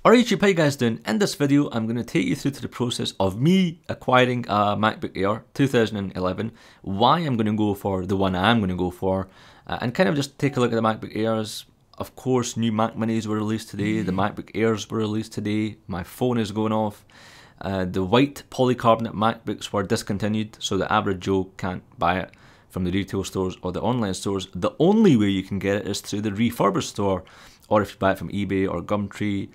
Alright YouTube, how you guys doing? In this video I'm going to take you through to the process of me acquiring a MacBook Air 2011, why I'm going to go for the one I'm going to go for, and kind of just take a look at the MacBook Airs. Of course, new Mac Minis were released today, the MacBook Airs were released today, my phone is going off, the white polycarbonate MacBooks were discontinued, so the average Joe can't buy it from the retail stores or the online stores. The only way you can get it is through the refurbished store, or if you buy it from eBay or Gumtree.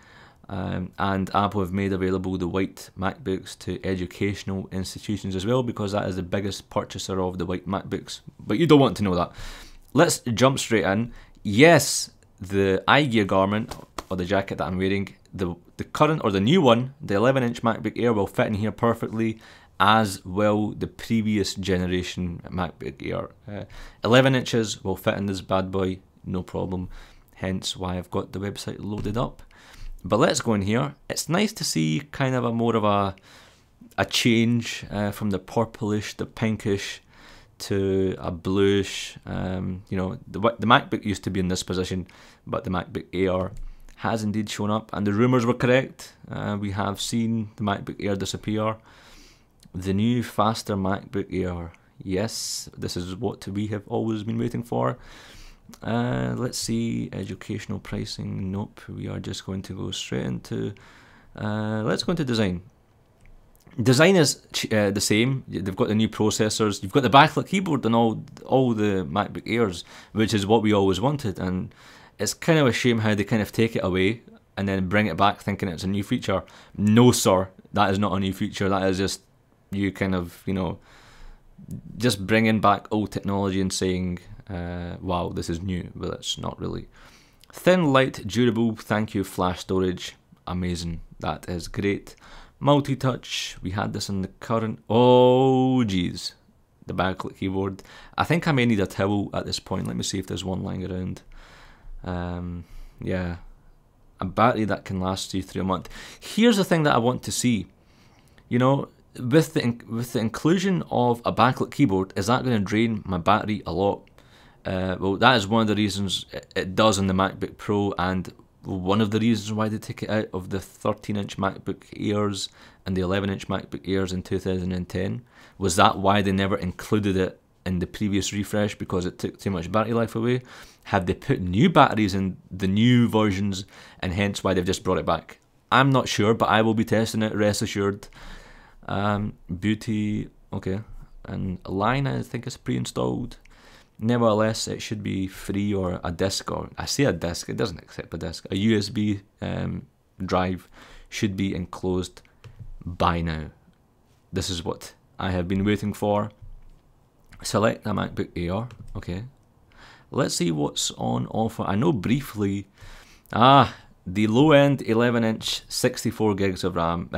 And Apple have made available the white MacBooks to educational institutions as well, because that is the biggest purchaser of the white MacBooks. But you don't want to know that. Let's jump straight in. Yes, the iGear garment, or the jacket that I'm wearing, the current or the new one, the 11-inch MacBook Air will fit in here perfectly, as will the previous generation MacBook Air. 11 inches will fit in this bad boy, no problem. Hence why I've got the website loaded up. But let's go in here. It's nice to see kind of more of a change from the purplish, the pinkish, to a bluish. You know, the MacBook used to be in this position, but the MacBook Air has indeed shown up, and the rumours were correct. We have seen the MacBook Air disappear. The new, faster MacBook Air. Yes, this is what we have always been waiting for. Let's see, educational pricing. Nope, we are just going to go straight into let's go into design. Design is the same. They've got the new processors, you've got the backlit keyboard and all the MacBook Airs, which is what we always wanted, and it's kind of a shame how they kind of take it away and then bring it back thinking it's a new feature. No sir, that is not a new feature. That is just you kind of, you know, just bringing back old technology and saying wow, this is new. Well, it's not really. Thin, light, durable, thank you, flash storage, amazing, that is great. Multi-touch, we had this in the current, oh geez, the backlit keyboard. I think I may need a towel at this point. Let me see if there's one lying around. Yeah, a battery that can last you through a month. Here's the thing that I want to see, you know, with the inclusion of a backlit keyboard, is that going to drain my battery a lot? Well, that is one of the reasons it does on the MacBook Pro, and one of the reasons why they took it out of the 13-inch MacBook Airs and the 11-inch MacBook Airs in 2010. Was that why they never included it in the previous refresh, because it took too much battery life away? Have they put new batteries in the new versions, and hence why they've just brought it back? I'm not sure, but I will be testing it, rest assured. Beauty, okay, and line I think is pre-installed. Nevertheless, it should be free, or a disk, or I say a disk, it doesn't accept a disk. A USB drive should be enclosed by now. This is what I have been waiting for. Select a MacBook Air, okay. Let's see what's on offer. I know briefly, the low-end 11-inch 64 gigs of RAM,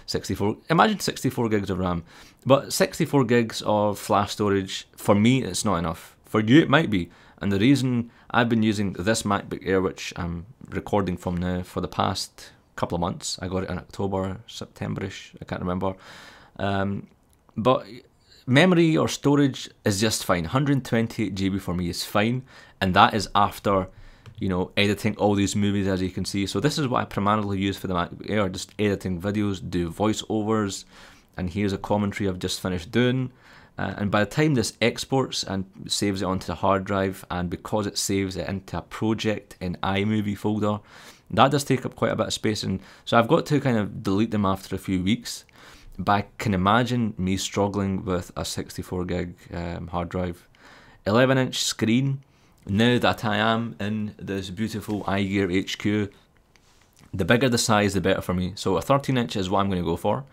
64, imagine 64 gigs of RAM, but 64 gigs of flash storage, for me it's not enough. For you it might be, and the reason I've been using this MacBook Air, which I'm recording from now, for the past couple of months. I got it in October, September-ish, I can't remember. But memory or storage is just fine. 128 GB for me is fine, and that is after, you know, editing all these movies, as you can see. So this is what I primarily use for the MacBook Air, just editing videos, do voiceovers, and here's a commentary I've just finished doing. And by the time this exports and saves it onto the hard drive, and because it saves it into a project in iMovie folder, that does take up quite a bit of space, and so I've got to kind of delete them after a few weeks. But I can imagine me struggling with a 64 gig hard drive. 11-inch screen. Now that I am in this beautiful iGear HQ, the bigger the size, the better for me. So a 13-inch is what I'm going to go for,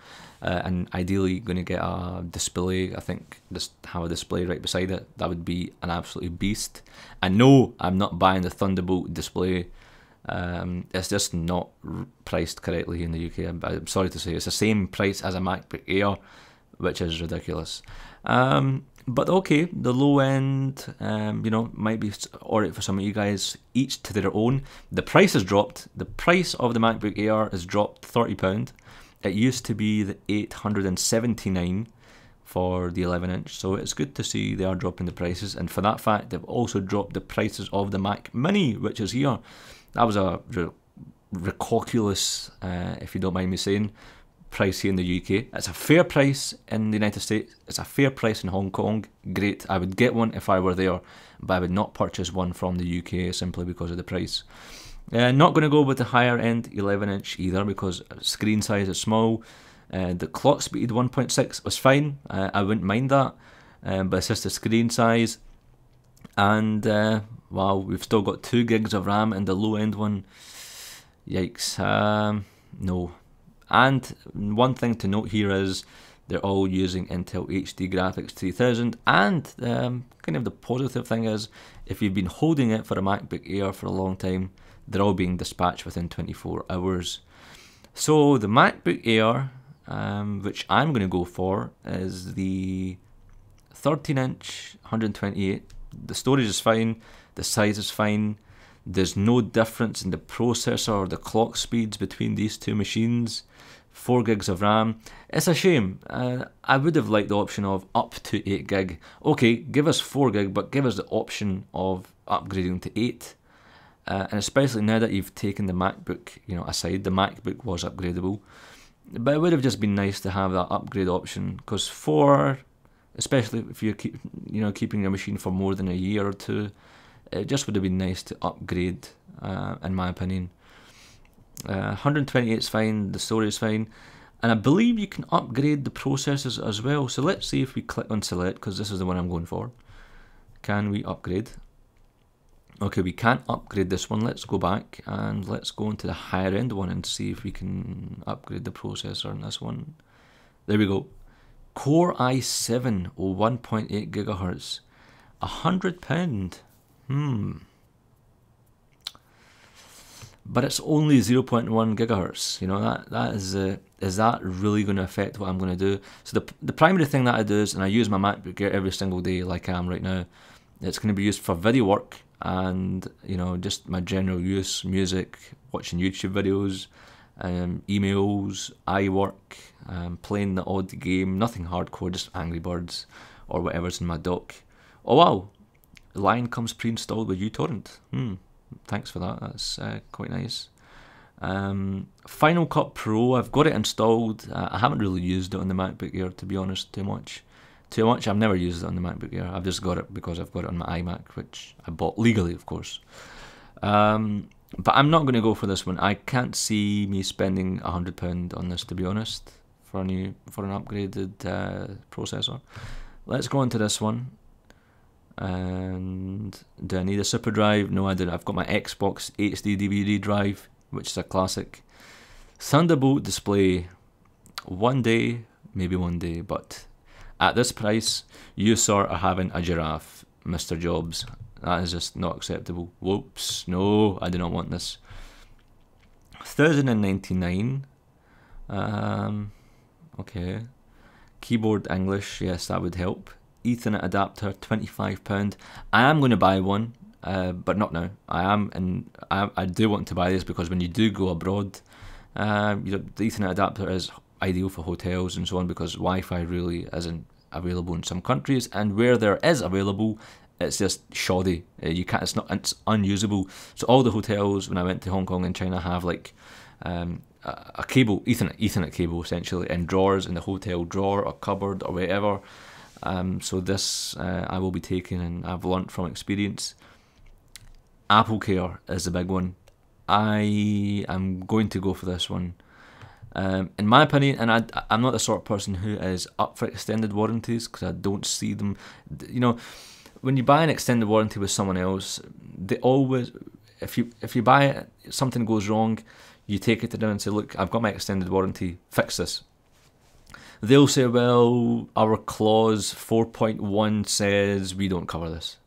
and ideally going to get a display. I think just have a display right beside it. That would be an absolutely beast. And no, I'm not buying the Thunderbolt display. It's just not priced correctly in the UK. I'm sorry to say, it's the same price as a MacBook Air, which is ridiculous. But okay, the low end, you know, might be alright for some of you guys, each to their own. The price has dropped. The price of the MacBook Air has dropped £30. It used to be the $879 for the 11-inch, so it's good to see they are dropping the prices. And for that fact, they've also dropped the prices of the Mac Mini, which is here. That was a ridiculous, if you don't mind me saying, price here in the UK. It's a fair price in the United States. It's a fair price in Hong Kong. Great. I would get one if I were there, but I would not purchase one from the UK simply because of the price. Not going to go with the higher end 11-inch either because screen size is small. The clock speed 1.6 was fine. I wouldn't mind that, but it's just the screen size. And wow, we've still got 2 gigs of RAM in the low end one. Yikes. No. And one thing to note here is they're all using Intel HD Graphics 3000, and kind of the positive thing is if you've been holding it for a MacBook Air for a long time, they're all being dispatched within 24 hours. So the MacBook Air, which I'm going to go for, is the 13-inch 128. The storage is fine, the size is fine. There's no difference in the processor or the clock speeds between these two machines. 4 gigs of RAM. It's a shame. I would have liked the option of up to 8 gig. Okay, give us 4 gig, but give us the option of upgrading to 8. And especially now that you've taken the MacBook, aside, the MacBook was upgradable. But it would have just been nice to have that upgrade option, because 4, especially if you're keeping your machine for more than a year or two, it just would have been nice to upgrade, in my opinion. 128 is fine, the storage is fine, and I believe you can upgrade the processors as well. So let's see if we click on select, because this is the one I'm going for. Can we upgrade? Okay, we can't upgrade this one. Let's go back and let's go into the higher end one and see if we can upgrade the processor on this one. There we go. Core i7 1.8 gigahertz, £100. But it's only 0.1 gigahertz. That is that really going to affect what I'm going to do? So the primary thing that I do is, and I use my MacBook Air every single day like I am right now, it's going to be used for video work and just my general use, music, watching YouTube videos, emails, iWork, playing the odd game, nothing hardcore, just Angry Birds or whatever's in my dock. Oh wow, Lion comes pre-installed with uTorrent. Thanks for that, that's quite nice. Final Cut Pro, I've got it installed. I haven't really used it on the MacBook Air, to be honest, too much. I've never used it on the MacBook Air. I've just got it because I've got it on my iMac, which I bought legally, of course. But I'm not going to go for this one. I can't see me spending £100 on this, to be honest, for an upgraded processor. Let's go on to this one. And do I need a super drive? No, I don't. I've got my Xbox HD DVD drive, which is a classic. Thunderbolt display. One day, maybe one day, but at this price, you sir are having a giraffe, Mr. Jobs. That is just not acceptable. Whoops, no, I do not want this. 1099. Okay. Keyboard English, yes, that would help. Ethernet adapter, £25. I am going to buy one, but not now. I do want to buy this because when you do go abroad, the Ethernet adapter is ideal for hotels and so on, because Wi-Fi really isn't available in some countries, and where there is available, it's just shoddy. It's unusable. So all the hotels when I went to Hong Kong and China have like a cable, Ethernet cable essentially, in drawers in the hotel drawer or cupboard or wherever. So this I will be taking, and I've learnt from experience. Apple Care is the big one. I am going to go for this one. In my opinion, and I'm not the sort of person who is up for extended warranties, because I don't see them. When you buy an extended warranty with someone else, they always, if you buy it, something goes wrong, you take it to them and say, look, I've got my extended warranty, fix this. They'll say, well, our clause 4.1 says we don't cover this.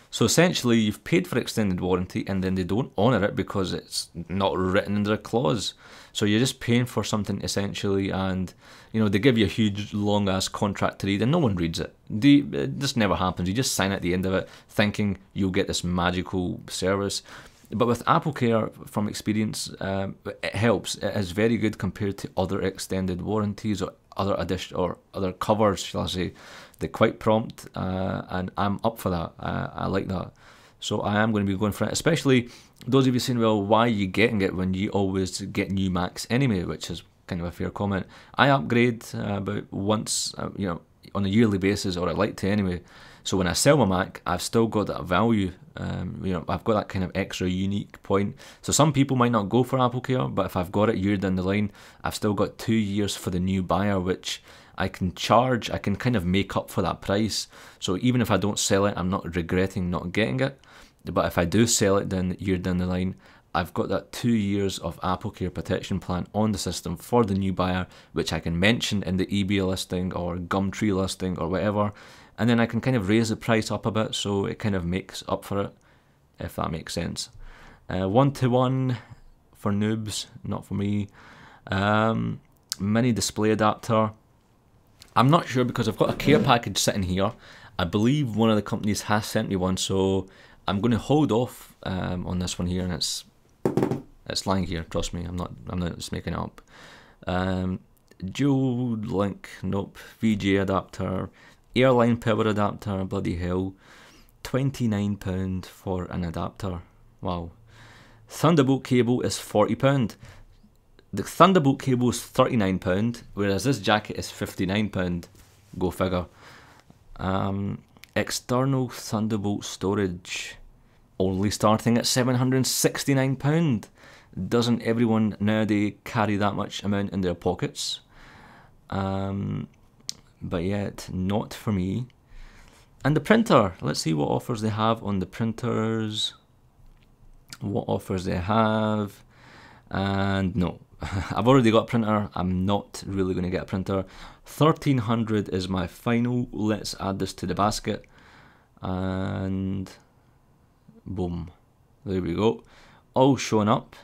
So essentially, you've paid for extended warranty and then they don't honour it because it's not written in their clause. So you're just paying for something essentially, and they give you a huge long ass contract to read and no one reads it. It just never happens. You just sign at the end of it thinking you'll get this magical service. But with Apple Care, from experience, it helps. It is very good compared to other extended warranties or other covers, shall I say. They're quite prompt, and I'm up for that. I like that. So I am going to be going for it, especially those of you saying, well, why are you getting it when you always get new Macs anyway, which is kind of a fair comment. I upgrade about once, you know, on a yearly basis, or I like to anyway. So when I sell my Mac, I've still got that value. You know, I've got that kind of extra unique point. So some people might not go for AppleCare, but if I've got it year down the line, I've still got 2 years for the new buyer, which I can charge. I can kind of make up for that price. So even if I don't sell it, I'm not regretting not getting it. But if I do sell it then year down the line, I've got that 2 years of AppleCare protection plan on the system for the new buyer, which I can mention in the eBay listing or Gumtree listing or whatever, and then I can kind of raise the price up a bit so it kind of makes up for it, if that makes sense. 1-to-1 for noobs, not for me. Mini display adapter. I'm not sure because I've got a care package sitting here. I believe one of the companies has sent me one, so I'm going to hold off on this one here, and it's lying here. Trust me, I'm not just making it up. Dual link, nope. VGA adapter, airline power adapter. Bloody hell, £29 for an adapter. Wow. Thunderbolt cable is £40. The Thunderbolt cable is £39, whereas this jacket is £59. Go figure. External Thunderbolt storage, only starting at £769. Doesn't everyone nowadays carry that much amount in their pockets? But yet, not for me. And the printer, let's see what offers they have on the printers. What offers they have. And no, I've already got a printer. I'm not really going to get a printer. 1300 is my final. Let's add this to the basket. And boom, there we go. All showing up.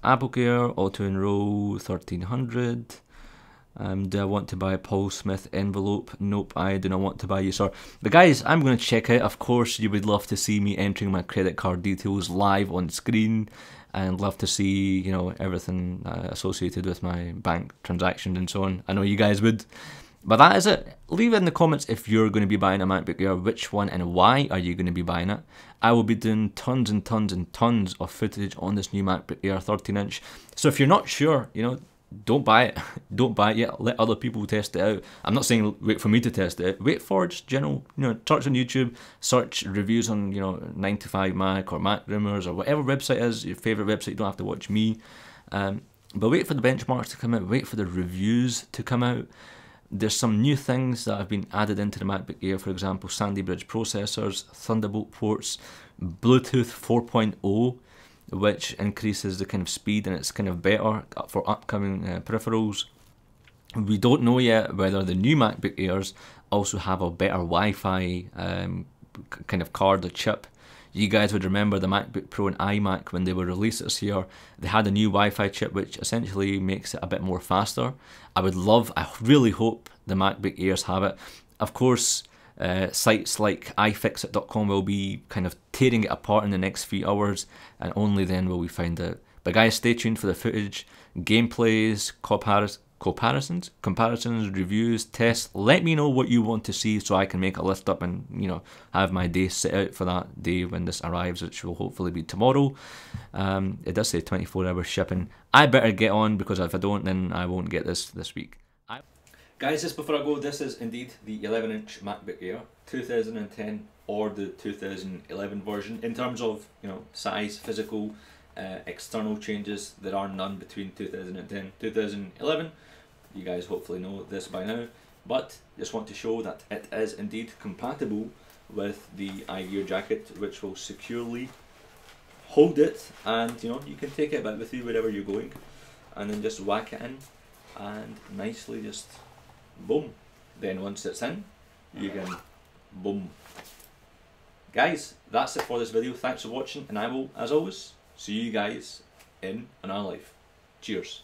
AppleCare, auto enroll, 1300. Do I want to buy a Paul Smith envelope? Nope, I do not want to buy you, sir. But guys, I'm going to check out. Of course, you would love to see me entering my credit card details live on screen, and love to see, you know, everything associated with my bank transactions and so on. I know you guys would. But that is it. Leave it in the comments if you're going to be buying a MacBook Air, which one and why are you going to be buying it. I will be doing tons and tons and tons of footage on this new MacBook Air 13-inch. So if you're not sure, you know, don't buy it. Don't buy it yet. Let other people test it out. I'm not saying wait for me to test it. Wait for just general, you know, search on YouTube, search reviews on, you know, 9to5Mac or Mac Rumors or whatever website is your favourite website. You don't have to watch me. But wait for the benchmarks to come out. Wait for the reviews to come out. There's some new things that have been added into the MacBook Air, for example, sandybridge processors, Thunderbolt ports, Bluetooth 4.0, which increases the kind of speed, and it's kind of better for upcoming peripherals. We don't know yet whether the new MacBook Airs also have a better Wi-Fi kind of card or chip. You guys would remember the MacBook Pro and iMac when they were released this year. They had a new Wi-Fi chip which essentially makes it a bit more faster. I really hope the MacBook Airs have it. Of course, sites like iFixit.com will be kind of tearing it apart in the next few hours, and only then will we find out. But guys, stay tuned for the footage, gameplays, comparisons, reviews, tests. Let me know what you want to see so I can make a list up and, you know, have my day set out for that day when this arrives, which will hopefully be tomorrow. It does say 24-hour shipping. I better get on, because if I don't, then I won't get this week. Guys, just before I go, this is indeed the 11-inch MacBook Air 2010 or the 2011 version. In terms of, you know, size, physical, external changes, there are none between 2010 2011. You guys hopefully know this by now, but just want to show that it is indeed compatible with the iGear jacket, which will securely hold it, and, you know, you can take it back with you wherever you're going, and then just whack it in and nicely just boom. Then once it's in, you can boom. Guys, that's it for this video. Thanks for watching, and I will, as always, see you guys in another life. Cheers.